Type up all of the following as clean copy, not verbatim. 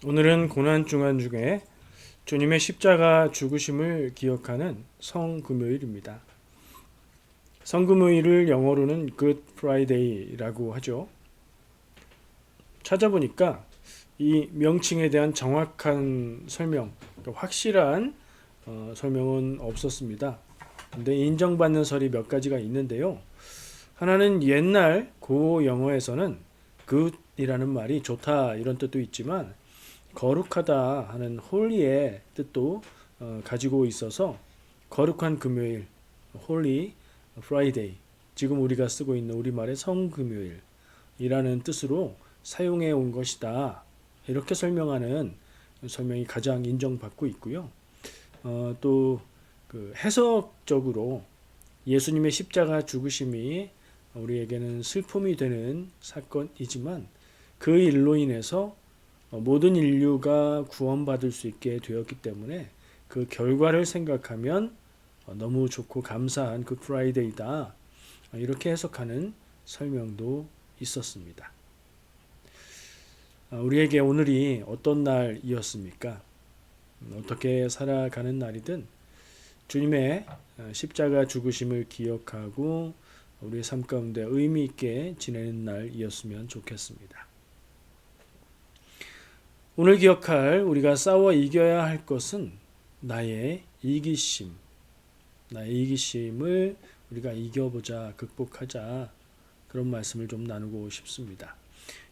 오늘은 고난주간 중에 주님의 십자가 죽으심을 기억하는 성금요일입니다. 성금요일을 영어로는 Good Friday라고 하죠. 찾아보니까 이 명칭에 대한 정확한 설명, 확실한 설명은 없었습니다. 근데 인정받는 설이 몇 가지가 있는데요. 하나는 옛날 고 영어에서는 good이라는 말이 좋다 이런 뜻도 있지만 거룩하다 하는 홀리의 뜻도 가지고 있어서 거룩한 금요일, Holy Friday, 지금 우리가 쓰고 있는 우리말의 성금요일이라는 뜻으로 사용해 온 것이다. 이렇게 설명하는 설명이 가장 인정받고 있고요. 또 그 해석적으로 예수님의 십자가 죽으심이 우리에게는 슬픔이 되는 사건이지만 그 일로 인해서 모든 인류가 구원받을 수 있게 되었기 때문에 그 결과를 생각하면 너무 좋고 감사한 그 프라이데이다. 이렇게 해석하는 설명도 있었습니다. 우리에게 오늘이 어떤 날이었습니까? 어떻게 살아가는 날이든 주님의 십자가 죽으심을 기억하고 우리의 삶 가운데 의미 있게 지내는 날이었으면 좋겠습니다. 오늘 기억할 우리가 싸워 이겨야 할 것은 나의 이기심. 나의 이기심을 우리가 이겨보자, 극복하자. 그런 말씀을 좀 나누고 싶습니다.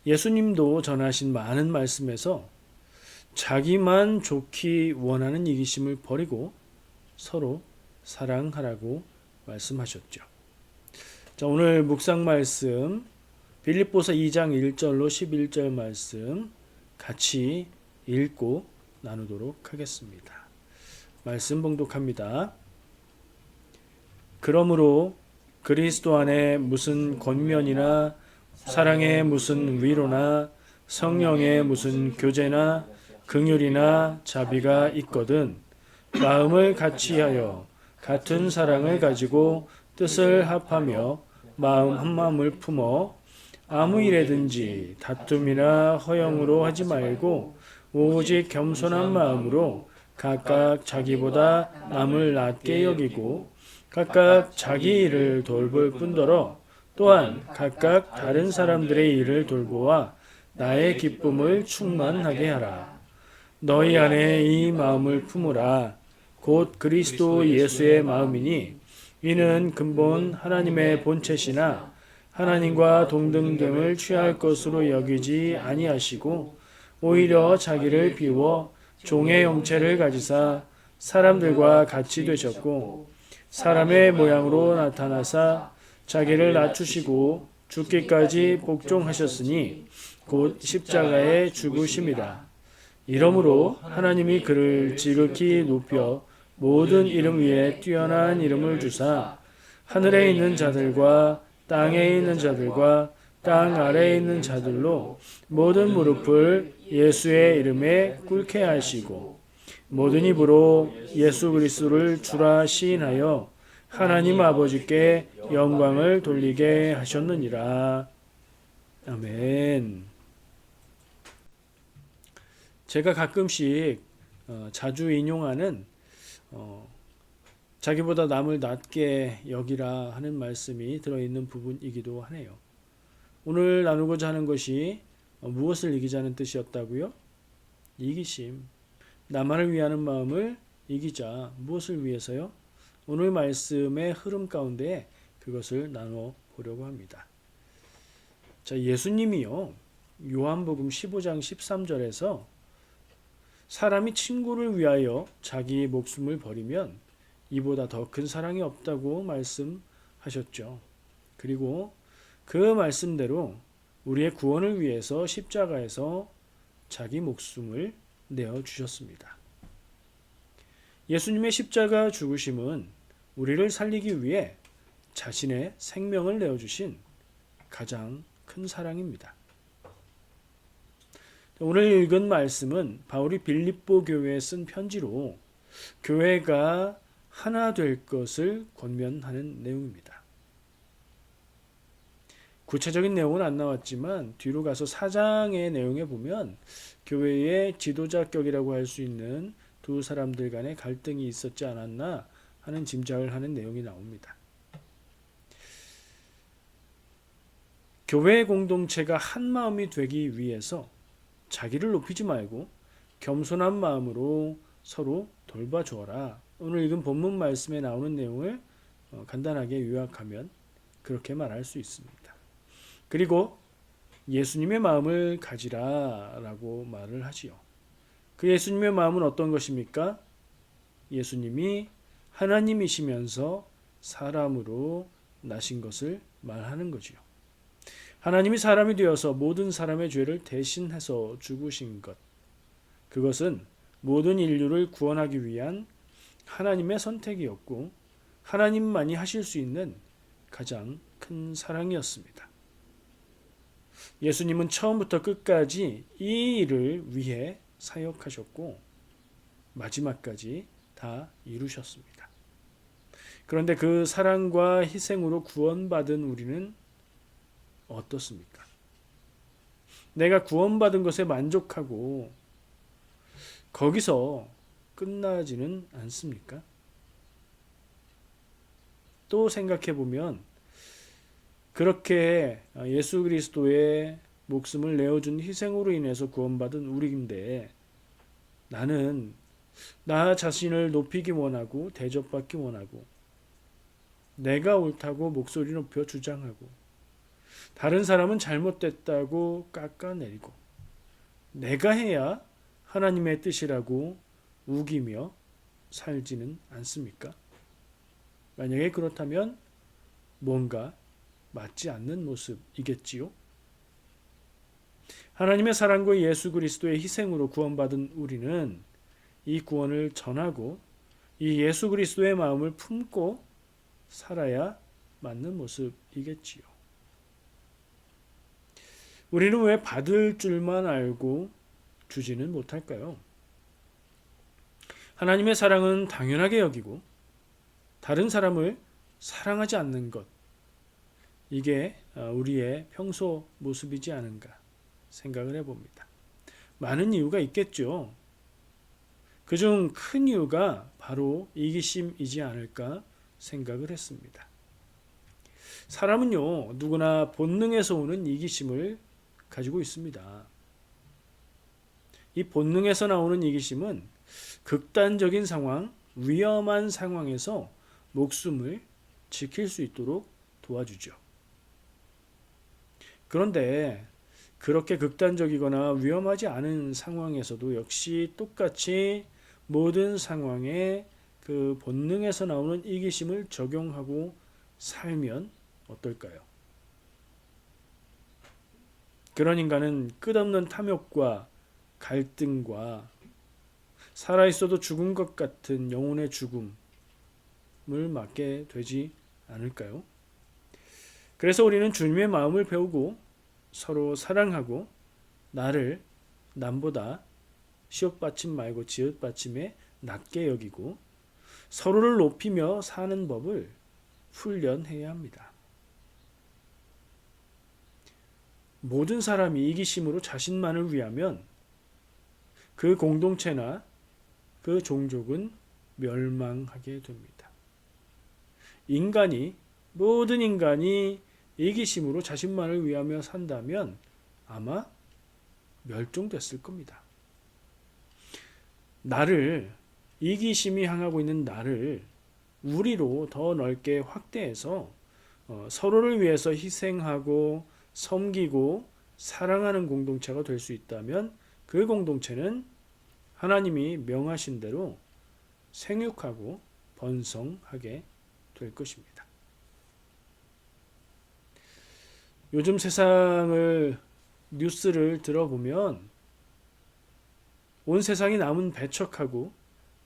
예수님도 전하신 많은 말씀에서 자기만 좋기 원하는 이기심을 버리고 서로 사랑하라고 말씀하셨죠. 자, 오늘 묵상 말씀 빌립보서 2장 1절로 11절 말씀 같이 읽고 나누도록 하겠습니다. 말씀 봉독합니다. 그러므로 그리스도 안에 무슨 권면이나 사랑의 무슨 위로나 성령의 무슨 교제나 긍휼이나 자비가 있거든 마음을 같이하여 같은 사랑을 가지고 뜻을 합하며 마음 한 마음을 품어 아무 일에든지 다툼이나 허영으로 하지 말고 오직 겸손한 마음으로 각각 자기보다 남을 낮게 여기고 각각 자기 일을 돌볼 뿐더러 또한 각각 다른 사람들의 일을 돌보아 나의 기쁨을 충만하게 하라. 너희 안에 이 마음을 품으라. 곧 그리스도 예수의 마음이니 이는 근본 하나님의 본체시나 하나님과 동등됨을 취할 것으로 여기지 아니하시고 오히려 자기를 비워 종의 형체를 가지사 사람들과 같이 되셨고 사람의 모양으로 나타나사 자기를 낮추시고 죽기까지 복종하셨으니 곧 십자가에 죽으심이라. 이러므로 하나님이 그를 지극히 높여 모든 이름 위에 뛰어난 이름을 주사 하늘에 있는 자들과 땅에 있는 자들과 땅 아래에 있는 자들로 모든 무릎을 예수의 이름에 꿇게 하시고 모든 입으로 예수 그리스도를 주라 시인하여 하나님 아버지께 영광을 돌리게 하셨느니라. 아멘. 제가 가끔씩 자주 인용하는 자기보다 남을 낮게 여기라 하는 말씀이 들어있는 부분이기도 하네요. 오늘 나누고자 하는 것이 무엇을 이기자는 뜻이었다고요? 이기심. 나만을 위하는 마음을 이기자. 무엇을 위해서요? 오늘 말씀의 흐름 가운데 그것을 나눠 보려고 합니다. 자, 예수님이요. 요한복음 15장 13절에서 사람이 친구를 위하여 자기 목숨을 버리면 이보다 더 큰 사랑이 없다고 말씀하셨죠. 그리고 그 말씀대로 우리의 구원을 위해서 십자가에서 자기 목숨을 내어주셨습니다. 예수님의 십자가 죽으심은 우리를 살리기 위해 자신의 생명을 내어주신 가장 큰 사랑입니다. 오늘 읽은 말씀은 바울이 빌립보 교회에 쓴 편지로 교회가 하나 될 것을 권면하는 내용입니다. 구체적인 내용은 안 나왔지만 뒤로 가서 4장의 내용에 보면 교회의 지도자격이라고 할 수 있는 두 사람들 간의 갈등이 있었지 않았나 하는 짐작을 하는 내용이 나옵니다. 교회 공동체가 한 마음이 되기 위해서 자기를 높이지 말고 겸손한 마음으로 서로 돌봐주어라. 오늘 읽은 본문 말씀에 나오는 내용을 간단하게 요약하면 그렇게 말할 수 있습니다. 그리고 예수님의 마음을 가지라라고 말을 하지요. 그 예수님의 마음은 어떤 것입니까? 예수님이 하나님이시면서 사람으로 나신 것을 말하는 거지요. 하나님이 사람이 되어서 모든 사람의 죄를 대신해서 죽으신 것. 그것은 모든 인류를 구원하기 위한 하나님의 선택이었고 하나님만이 하실 수 있는 가장 큰 사랑이었습니다. 예수님은 처음부터 끝까지 이 일을 위해 사역하셨고 마지막까지 다 이루셨습니다. 그런데 그 사랑과 희생으로 구원받은 우리는 어떻습니까? 내가 구원받은 것에 만족하고 거기서 끝나지는 않습니까? 또 생각해 보면 그렇게 예수 그리스도의 목숨을 내어준 희생으로 인해서 구원받은 우리인데 나는 나 자신을 높이기 원하고 대접받기 원하고 내가 옳다고 목소리 높여 주장하고 다른 사람은 잘못됐다고 깎아내리고 내가 해야 하나님의 뜻이라고 우기며 살지는 않습니까? 만약에 그렇다면 뭔가 맞지 않는 모습이겠지요? 하나님의 사랑과 예수 그리스도의 희생으로 구원받은 우리는 이 구원을 전하고 이 예수 그리스도의 마음을 품고 살아야 맞는 모습이겠지요. 우리는 왜 받을 줄만 알고 주지는 못할까요? 하나님의 사랑은 당연하게 여기고 다른 사람을 사랑하지 않는 것, 이게 우리의 평소 모습이지 않은가 생각을 해봅니다. 많은 이유가 있겠죠. 그중 큰 이유가 바로 이기심이지 않을까 생각을 했습니다. 사람은요, 누구나 본능에서 오는 이기심을 가지고 있습니다. 이 본능에서 나오는 이기심은 극단적인 상황, 위험한 상황에서 목숨을 지킬 수 있도록 도와주죠. 그런데 그렇게 극단적이거나 위험하지 않은 상황에서도 역시 똑같이 모든 상황에 그 본능에서 나오는 이기심을 적용하고 살면 어떨까요? 그런 인간은 끝없는 탐욕과 갈등과 살아있어도 죽은 것 같은 영혼의 죽음을 맞게 되지 않을까요? 그래서 우리는 주님의 마음을 배우고 서로 사랑하고 나를 남보다 시옷받침 말고 지읒받침에 낮게 여기고 서로를 높이며 사는 법을 훈련해야 합니다. 모든 사람이 이기심으로 자신만을 위하면 그 공동체나 그 종족은 멸망하게 됩니다. 모든 인간이 이기심으로 자신만을 위하며 산다면 아마 멸종됐을 겁니다. 이기심이 향하고 있는 나를 우리로 더 넓게 확대해서 서로를 위해서 희생하고 섬기고 사랑하는 공동체가 될 수 있다면 그 공동체는 하나님이 명하신 대로 생육하고 번성하게 될 것입니다. 요즘 세상을 뉴스를 들어보면 온 세상이 남은 배척하고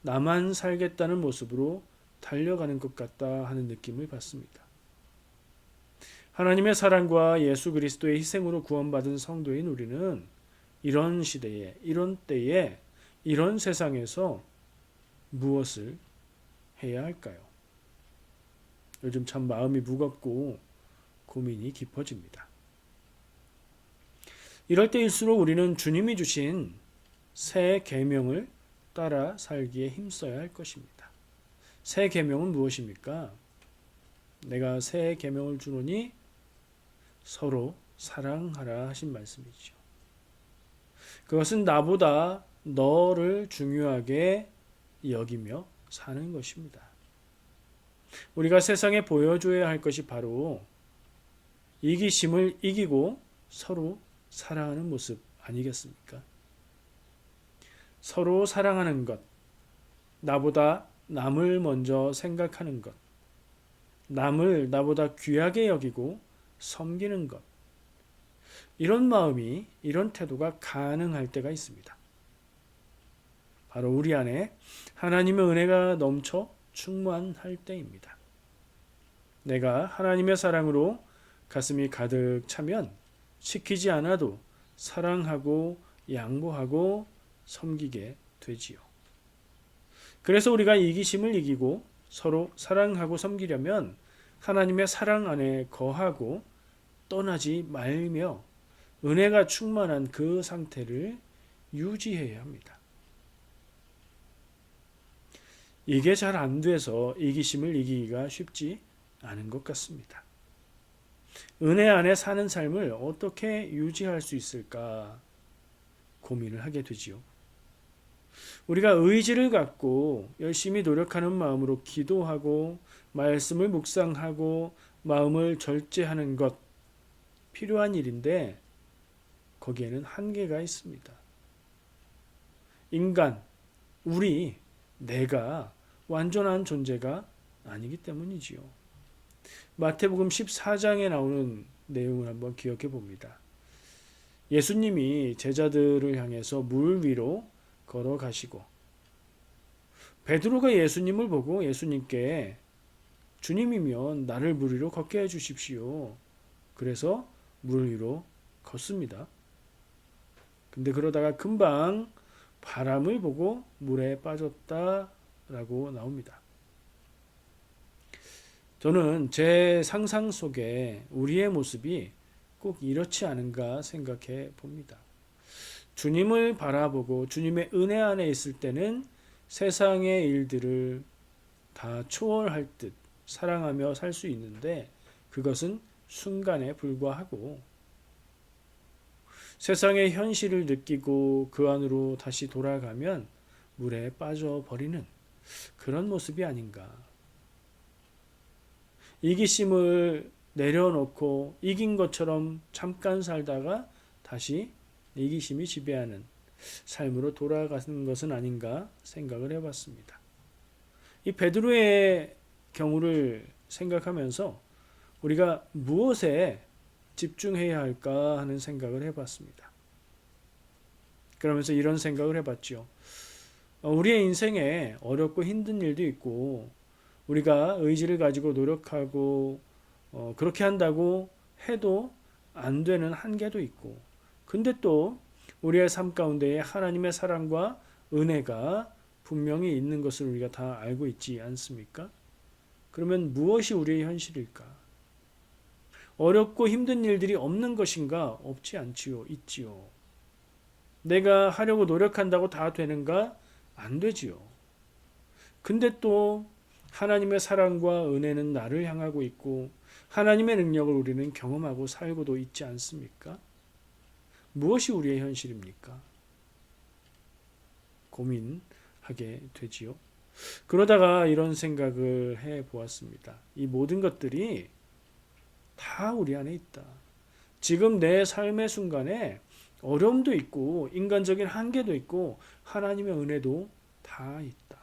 나만 살겠다는 모습으로 달려가는 것 같다 하는 느낌을 받습니다. 하나님의 사랑과 예수 그리스도의 희생으로 구원받은 성도인 우리는 이런 시대에, 이런 때에, 이런 세상에서 무엇을 해야 할까요? 요즘 참 마음이 무겁고 고민이 깊어집니다. 이럴 때일수록 우리는 주님이 주신 새 계명을 따라 살기에 힘써야 할 것입니다. 새 계명은 무엇입니까? 내가 새 계명을 주노니 서로 사랑하라 하신 말씀이죠. 그것은 나보다 너를 중요하게 여기며 사는 것입니다. 우리가 세상에 보여줘야 할 것이 바로 이기심을 이기고 서로 사랑하는 모습 아니겠습니까? 서로 사랑하는 것, 나보다 남을 먼저 생각하는 것, 남을 나보다 귀하게 여기고 섬기는 것, 이런 마음이, 이런 태도가 가능할 때가 있습니다. 바로 우리 안에 하나님의 은혜가 넘쳐 충만할 때입니다. 내가 하나님의 사랑으로 가슴이 가득 차면 시키지 않아도 사랑하고 양보하고 섬기게 되지요. 그래서 우리가 이기심을 이기고 서로 사랑하고 섬기려면 하나님의 사랑 안에 거하고 떠나지 말며 은혜가 충만한 그 상태를 유지해야 합니다. 이게 잘 안 돼서 이기심을 이기기가 쉽지 않은 것 같습니다. 은혜 안에 사는 삶을 어떻게 유지할 수 있을까 고민을 하게 되지요. 우리가 의지를 갖고 열심히 노력하는 마음으로 기도하고 말씀을 묵상하고 마음을 절제하는 것 필요한 일인데 거기에는 한계가 있습니다. 인간, 내가 완전한 존재가 아니기 때문이지요. 마태복음 14장에 나오는 내용을 한번 기억해 봅니다. 예수님이 제자들을 향해서 물 위로 걸어가시고 베드로가 예수님을 보고 예수님께 주님이면 나를 물 위로 걷게 해주십시오. 그래서 물 위로 걷습니다. 근데 그러다가 금방 바람을 보고 물에 빠졌다라고 나옵니다. 저는 제 상상 속에 우리의 모습이 꼭 이렇지 않은가 생각해 봅니다. 주님을 바라보고 주님의 은혜 안에 있을 때는 세상의 일들을 다 초월할 듯 사랑하며 살 수 있는데 그것은 순간에 불과하고 세상의 현실을 느끼고 그 안으로 다시 돌아가면 물에 빠져버리는 그런 모습이 아닌가. 이기심을 내려놓고 이긴 것처럼 잠깐 살다가 다시 이기심이 지배하는 삶으로 돌아가는 것은 아닌가 생각을 해봤습니다. 이 베드로의 경우를 생각하면서 우리가 무엇에 집중해야 할까 하는 생각을 해봤습니다. 그러면서 이런 생각을 해봤죠. 우리의 인생에 어렵고 힘든 일도 있고 우리가 의지를 가지고 노력하고 그렇게 한다고 해도 안 되는 한계도 있고 근데 또 우리의 삶 가운데에 하나님의 사랑과 은혜가 분명히 있는 것을 우리가 다 알고 있지 않습니까? 그러면 무엇이 우리의 현실일까? 어렵고 힘든 일들이 없는 것인가? 없지 않지요. 있지요. 내가 하려고 노력한다고 다 되는가? 안 되지요. 근데 또 하나님의 사랑과 은혜는 나를 향하고 있고 하나님의 능력을 우리는 경험하고 살고도 있지 않습니까? 무엇이 우리의 현실입니까? 고민하게 되지요. 그러다가 이런 생각을 해 보았습니다. 이 모든 것들이 다 우리 안에 있다. 지금 내 삶의 순간에 어려움도 있고 인간적인 한계도 있고 하나님의 은혜도 다 있다.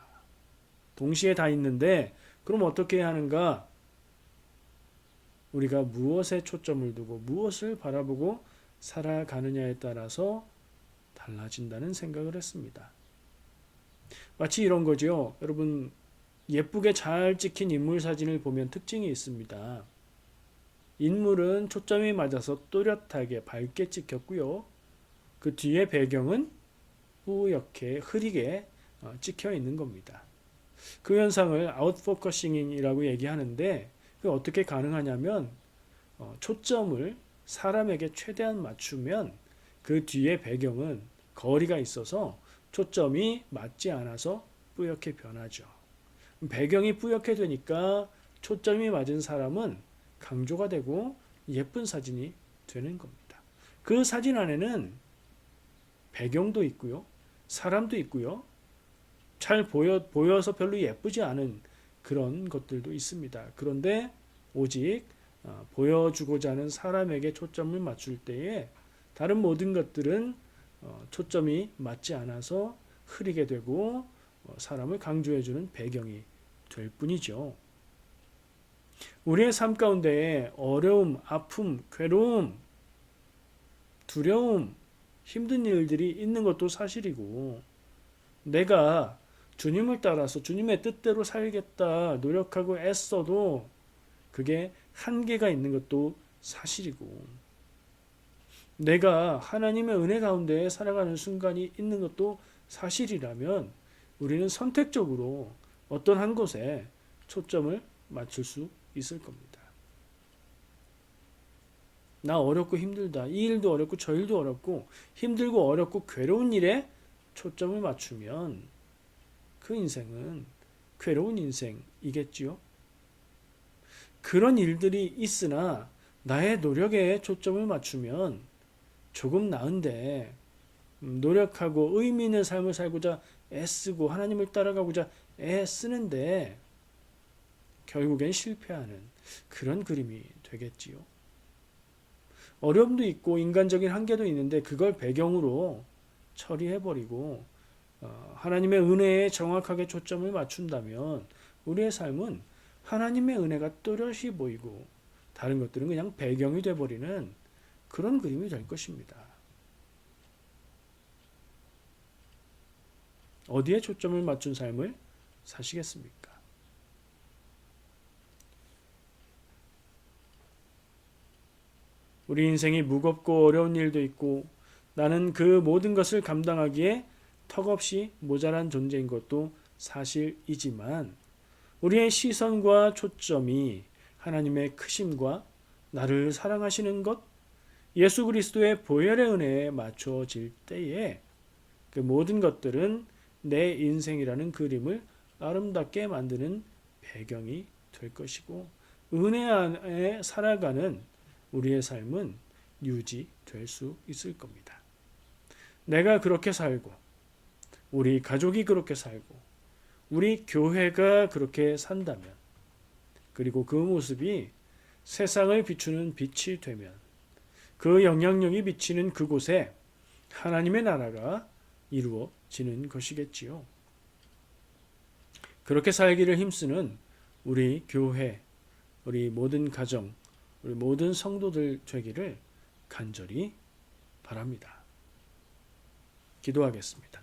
동시에 다 있는데 그럼 어떻게 해야 하는가? 우리가 무엇에 초점을 두고 무엇을 바라보고 살아가느냐에 따라서 달라진다는 생각을 했습니다. 마치 이런 거죠. 여러분 예쁘게 잘 찍힌 인물 사진을 보면 특징이 있습니다. 인물은 초점이 맞아서 또렷하게 밝게 찍혔고요. 그 뒤에 배경은 뿌옇게 흐리게 찍혀 있는 겁니다. 그 현상을 아웃포커싱이라고 얘기하는데 그게 어떻게 가능하냐면 초점을 사람에게 최대한 맞추면 그 뒤에 배경은 거리가 있어서 초점이 맞지 않아서 뿌옇게 변하죠. 배경이 뿌옇게 되니까 초점이 맞은 사람은 강조가 되고 예쁜 사진이 되는 겁니다. 그 사진 안에는 배경도 있고요. 사람도 있고요. 잘 보여서 별로 예쁘지 않은 그런 것들도 있습니다. 그런데 오직 보여주고자 하는 사람에게 초점을 맞출 때에 다른 모든 것들은 초점이 맞지 않아서 흐리게 되고 사람을 강조해주는 배경이 될 뿐이죠. 우리의 삶 가운데 어려움, 아픔, 괴로움, 두려움, 힘든 일들이 있는 것도 사실이고 내가 주님을 따라서 주님의 뜻대로 살겠다 노력하고 애써도 그게 한계가 있는 것도 사실이고 내가 하나님의 은혜 가운데 살아가는 순간이 있는 것도 사실이라면 우리는 선택적으로 어떤 한 곳에 초점을 맞출 수 있을 겁니다. 나 어렵고 힘들다. 이 일도 어렵고 저 일도 어렵고 힘들고 어렵고 괴로운 일에 초점을 맞추면 그 인생은 괴로운 인생이겠지요. 그런 일들이 있으나 나의 노력에 초점을 맞추면 조금 나은데 노력하고 의미 있는 삶을 살고자 애쓰고 하나님을 따라가고자 애쓰는데 결국엔 실패하는 그런 그림이 되겠지요. 어려움도 있고 인간적인 한계도 있는데 그걸 배경으로 처리해버리고 하나님의 은혜에 정확하게 초점을 맞춘다면 우리의 삶은 하나님의 은혜가 또렷이 보이고 다른 것들은 그냥 배경이 돼버리는 그런 그림이 될 것입니다. 어디에 초점을 맞춘 삶을 사시겠습니까? 우리 인생이 무겁고 어려운 일도 있고 나는 그 모든 것을 감당하기에 턱없이 모자란 존재인 것도 사실이지만 우리의 시선과 초점이 하나님의 크심과 나를 사랑하시는 것, 예수 그리스도의 보혈의 은혜에 맞춰질 때에 그 모든 것들은 내 인생이라는 그림을 아름답게 만드는 배경이 될 것이고 은혜 안에 살아가는 우리의 삶은 유지될 수 있을 겁니다. 내가 그렇게 살고 우리 가족이 그렇게 살고 우리 교회가 그렇게 산다면 그리고 그 모습이 세상을 비추는 빛이 되면 그 영향력이 비치는 그곳에 하나님의 나라가 이루어지는 것이겠지요. 그렇게 살기를 힘쓰는 우리 교회, 우리 모든 가정, 우리 모든 성도들 되기를 간절히 바랍니다. 기도하겠습니다.